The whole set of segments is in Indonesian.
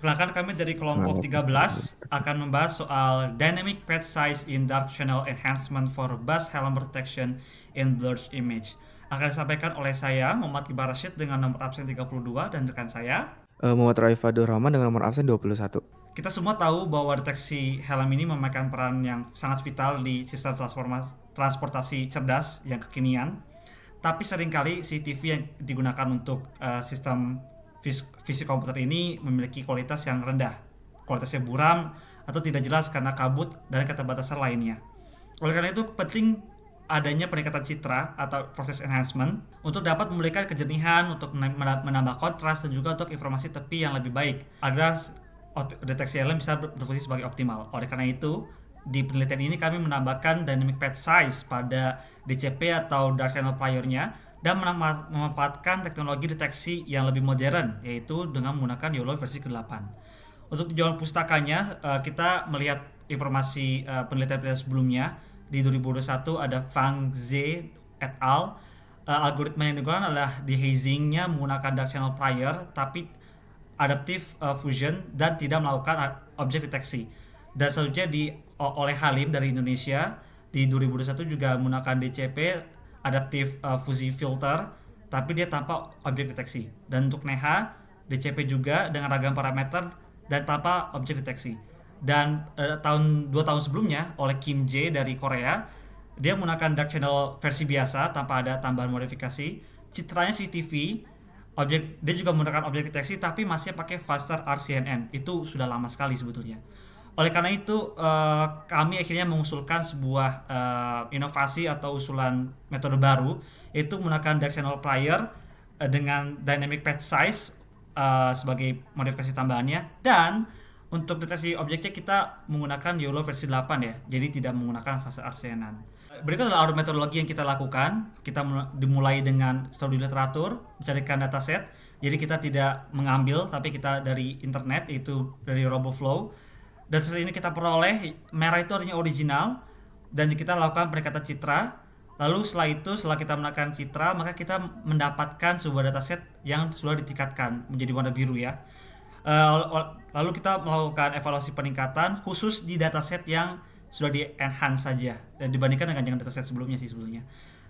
Perkenalkan, kami dari kelompok Kalau 13 akan membahas soal Dynamic Patch Size in Dark Channel Enhancement for Bus Helm Protection in Blurred Image. Akan disampaikan oleh saya, Muhammad Kibar Rashid, dengan nomor absen 32, dan rekan saya. Muhammad Raifadur Rahman dengan nomor absen 21. Kita semua tahu bahwa deteksi helm ini memainkan peran yang sangat vital di sistem transportasi cerdas yang kekinian. Tapi seringkali CCTV yang digunakan untuk sistem fisik komputer ini memiliki kualitas yang rendah. Kualitasnya buram atau tidak jelas karena kabut dan keterbatasan lainnya. Oleh karena itu penting adanya peningkatan citra atau proses enhancement untuk dapat memberikan kejernihan, untuk menambah kontras, dan juga untuk informasi tepi yang lebih baik agar deteksi helm bisa berfungsi sebagai optimal. Oleh karena itu, di penelitian ini kami menambahkan dynamic patch size pada DCP atau dark channel prior-nya dan memanfaatkan teknologi deteksi yang lebih modern, yaitu dengan menggunakan YOLO versi ke-8. Untuk tujuan pustakanya, kita melihat informasi penelitian sebelumnya. Di 2021 ada Fang Ze et al. Algoritma yang digunakan adalah dehazingnya menggunakan dark channel prior tapi adaptive fusion dan tidak melakukan objek deteksi. Dan selanjutnya oleh Halim dari Indonesia di 2021 juga menggunakan DCP adaptive fuzzy filter tapi dia tanpa objek deteksi. Dan untuk Neha DCP juga dengan ragam parameter dan tanpa objek deteksi. Dan 2 tahun sebelumnya oleh Kim Jae dari Korea, dia menggunakan dark channel versi biasa tanpa ada tambahan modifikasi. Citranya CCTV, dia juga menggunakan objek deteksi tapi masih pakai faster RCNN. Itu sudah lama sekali sebetulnya. Oleh karena itu, kami akhirnya mengusulkan sebuah inovasi atau usulan metode baru, yaitu menggunakan dark channel prior dengan dynamic patch size sebagai modifikasi tambahannya. Dan untuk deteksi objeknya kita menggunakan YOLO versi 8 ya, jadi tidak menggunakan fase arsenan. Berikut adalah metodologi yang kita lakukan. Kita dimulai dengan studi literatur, mencarikan dataset. Jadi kita tidak mengambil, tapi kita dari internet, yaitu dari RoboFlow. Dataset ini kita peroleh, merah itu artinya original, dan kita lakukan peningkatan citra. Lalu setelah kita menekan citra, maka kita mendapatkan sebuah dataset yang sudah ditingkatkan menjadi warna biru ya. Lalu kita melakukan evaluasi peningkatan khusus di dataset yang sudah di enhance saja dan dibandingkan dengan dataset sebelumnya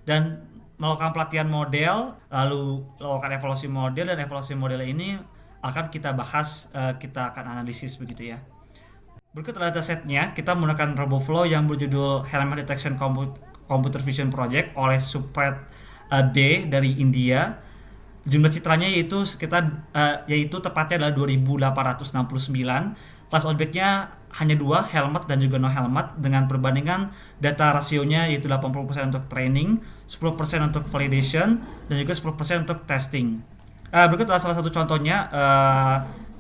dan melakukan pelatihan model, lalu melakukan evaluasi model, dan evaluasi model ini akan kita bahas, kita akan analisis begitu ya. Berikut adalah datasetnya. Kita menggunakan RoboFlow yang berjudul Helmet Detection Computer Vision Project oleh Supret D dari India. Jumlah citranya yaitu tepatnya adalah 2869. Kelas objeknya hanya 2, helmet dan juga no helmet, dengan perbandingan data rasionya yaitu 80% untuk training, 10% untuk validation, dan juga 10% untuk testing. Berikut adalah salah satu contohnya.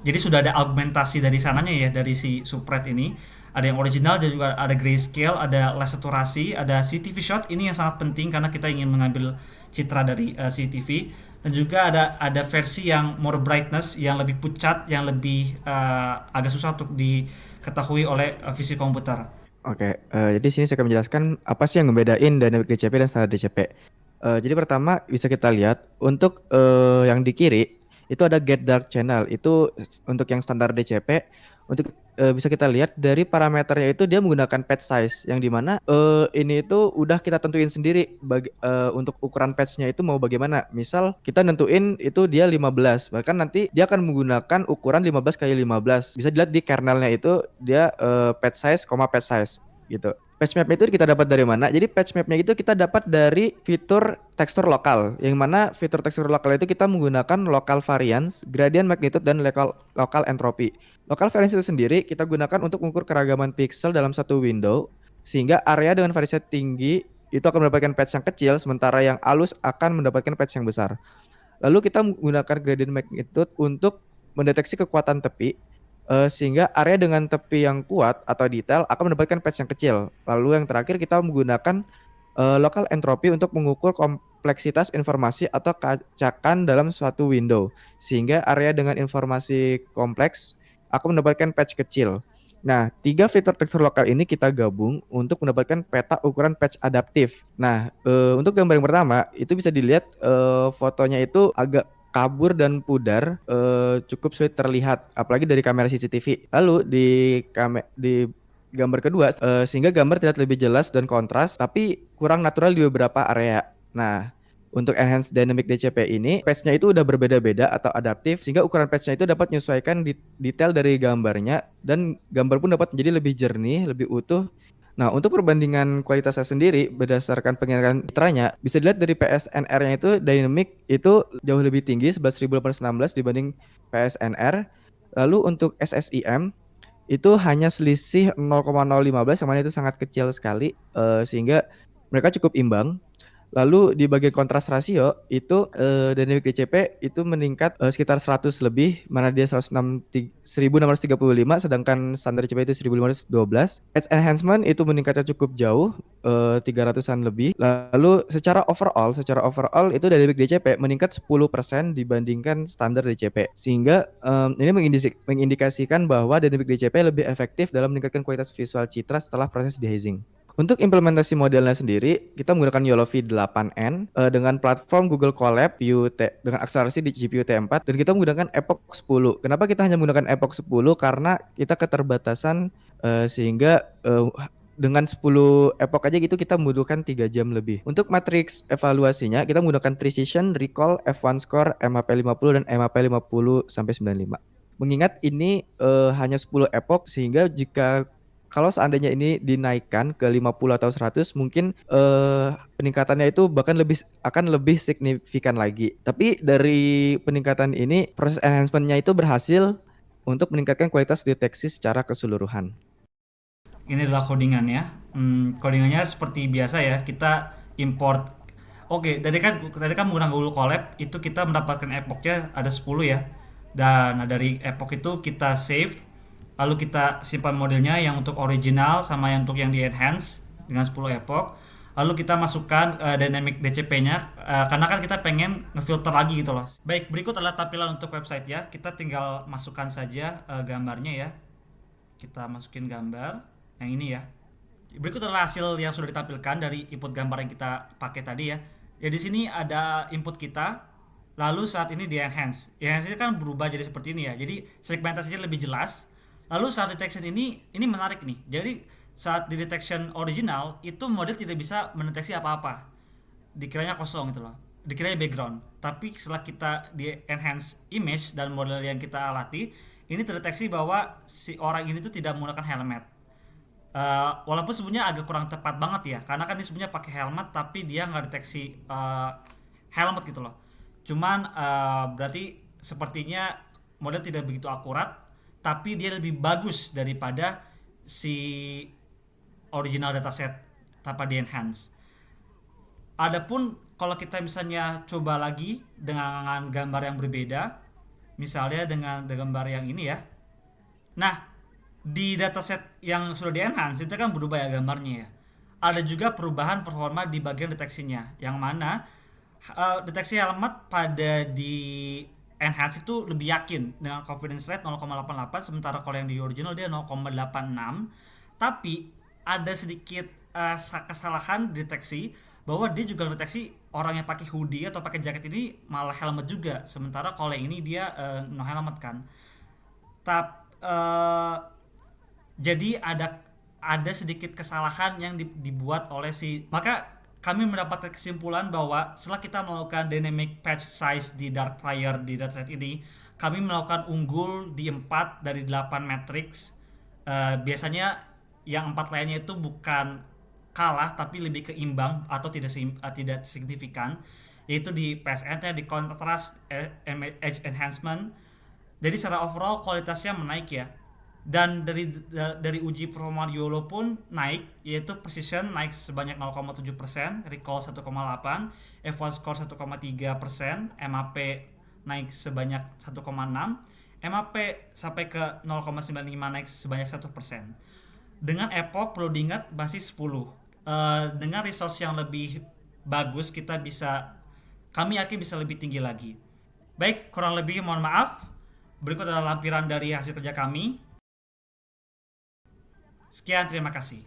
Jadi sudah ada augmentasi dari sananya ya, dari si Supret ini. Ada yang original dan juga ada grayscale, ada less saturasi, ada CCTV shot. Ini yang sangat penting karena kita ingin mengambil citra dari CCTV. Dan juga ada versi yang more brightness, yang lebih pucat, yang lebih agak susah untuk diketahui oleh fisik komputer. Oke, jadi sini saya akan menjelaskan apa sih yang membedain dynamic DCP dan standar DCP. Jadi pertama bisa kita lihat untuk yang di kiri itu ada get dark channel, itu untuk yang standar DCP. Untuk bisa kita lihat dari parameternya itu dia menggunakan patch size yang dimana ini itu udah kita tentuin sendiri untuk ukuran patchnya itu mau bagaimana. Misal kita nentuin itu dia 15, bahkan nanti dia akan menggunakan ukuran 15 kali 15. Bisa dilihat di kernelnya itu dia patch size, patch size gitu. Patch map itu kita dapat dari mana? Jadi patch mapnya itu kita dapat dari fitur tekstur lokal, yang mana fitur tekstur lokal itu kita menggunakan local variance, gradient magnitude, dan local entropy. Local variance itu sendiri kita gunakan untuk mengukur keragaman pixel dalam satu window, sehingga area dengan variasi tinggi itu akan mendapatkan patch yang kecil, sementara yang halus akan mendapatkan patch yang besar. Lalu kita menggunakan gradient magnitude untuk mendeteksi kekuatan tepi, sehingga area dengan tepi yang kuat atau detail akan mendapatkan patch yang kecil. Lalu yang terakhir kita menggunakan local entropy untuk mengukur kompleksitas informasi atau kacakan dalam suatu window, sehingga area dengan informasi kompleks akan mendapatkan patch kecil. Nah, 3 fitur tekstur lokal ini kita gabung untuk mendapatkan peta ukuran patch adaptif. Nah, untuk gambar yang pertama itu bisa dilihat fotonya itu agak kabur dan pudar cukup sulit terlihat, apalagi dari kamera CCTV. Lalu di gambar kedua, sehingga gambar terlihat lebih jelas dan kontras, tapi kurang natural di beberapa area. Nah, untuk Enhanced Dynamic DCP ini, patch-nya itu udah berbeda-beda atau adaptif, sehingga ukuran patch-nya itu dapat menyesuaikan detail dari gambarnya, dan gambar pun dapat menjadi lebih jernih, lebih utuh. Nah, untuk perbandingan kualitasnya sendiri berdasarkan penilaian fitranya bisa dilihat dari PSNR-nya itu dynamic itu jauh lebih tinggi 11.816 dibanding PSNR. Lalu untuk SSIM itu hanya selisih 0,015 yang mana itu sangat kecil sekali, sehingga mereka cukup imbang. Lalu di bagian kontras rasio itu Dynamic DCP itu meningkat sekitar 100 lebih, mana dia 1635, sedangkan standar DCP itu 1512. Edge enhancement itu meningkatnya cukup jauh, 300-an lebih. Lalu secara overall itu Dynamic DCP meningkat 10% dibandingkan standar DCP. Sehingga ini mengindikasikan bahwa Dynamic DCP lebih efektif dalam meningkatkan kualitas visual citra setelah proses dehazing. Untuk implementasi modelnya sendiri, kita menggunakan YOLO V8N dengan platform Google Colab dengan akselerasi di GPU T4, dan kita menggunakan Epoch 10. Kenapa kita hanya menggunakan Epoch 10? Karena kita keterbatasan, sehingga dengan 10 epoch aja gitu kita membutuhkan 3 jam lebih. Untuk matriks evaluasinya kita menggunakan Precision, Recall, F1 Score, MHP 50 dan MHP 50 sampai 95. Mengingat ini hanya 10 epoch, sehingga jika kalau seandainya ini dinaikkan ke 50 atau 100, mungkin peningkatannya itu bahkan akan lebih signifikan lagi. Tapi dari peningkatan ini, proses enhancement-nya itu berhasil untuk meningkatkan kualitas deteksi secara keseluruhan. Ini adalah codingannya. Codingannya seperti biasa ya, kita import. Oke, tadi kan menggunakan Google Colab itu kita mendapatkan epochnya ada 10 ya. Dan dari epoch itu kita save, lalu kita simpan modelnya yang untuk original sama yang untuk yang di enhance dengan 10 epoch. Lalu kita masukkan dynamic DCP-nya karena kan kita pengen ngefilter lagi gitu loh. Baik, berikut adalah tampilan untuk website ya. Kita tinggal masukkan saja gambarnya ya. Kita masukin gambar yang ini ya. Berikut adalah hasil yang sudah ditampilkan dari input gambar yang kita pakai tadi ya. Ya di sini ada input kita, lalu saat ini di enhance. Enhance ini kan berubah jadi seperti ini ya. Jadi segmentasinya lebih jelas. Lalu saat detection ini menarik nih. Jadi saat di detection original itu model tidak bisa mendeteksi apa-apa. Dikiranya kosong gitu loh. Dikiranya background. Tapi setelah kita di enhance image dan model yang kita latih, ini terdeteksi bahwa si orang ini tuh tidak menggunakan helmet. Walaupun sebenarnya agak kurang tepat banget ya, karena kan dia sebenarnya pakai helmet tapi dia nggak deteksi helmet gitu loh. Cuman berarti sepertinya model tidak begitu akurat, tapi dia lebih bagus daripada si original dataset tanpa di enhance. Adapun kalau kita misalnya coba lagi dengan gambar yang berbeda, misalnya dengan gambar yang ini ya. Nah, di dataset yang sudah di enhance itu kan berubah ya gambarnya ya. Ada juga perubahan performa di bagian deteksinya, yang mana deteksi helmet pada di enhance itu lebih yakin dengan confidence rate 0,88, sementara kalau yang di original dia 0,86. Tapi ada sedikit kesalahan deteksi bahwa dia juga deteksi orang yang pakai hoodie atau pakai jaket ini malah helmet juga, sementara kalau yang ini dia no helmet kan. Jadi ada sedikit kesalahan yang dibuat oleh maka kami mendapatkan kesimpulan bahwa setelah kita melakukan dynamic patch size di dark prior di dataset ini, kami melakukan unggul di 4 dari 8 matrix. Biasanya yang 4 lainnya itu bukan kalah tapi lebih keimbang atau tidak signifikan, yaitu di PSN-nya, di contrast, edge enhancement. Jadi secara overall kualitasnya menaik ya. Dan dari uji performa YOLO pun naik, yaitu precision naik sebanyak 0,7%, recall 1,8%, F1 score 1,3%, MAP naik sebanyak 1,6%, MAP sampai ke 0,95 naik sebanyak 1%. Dengan epoch perlu diingat masih 10. Dengan resource yang lebih bagus kami yakin bisa lebih tinggi lagi. Baik, kurang lebih mohon maaf. Berikut adalah lampiran dari hasil kerja kami. Sekian, terima kasih.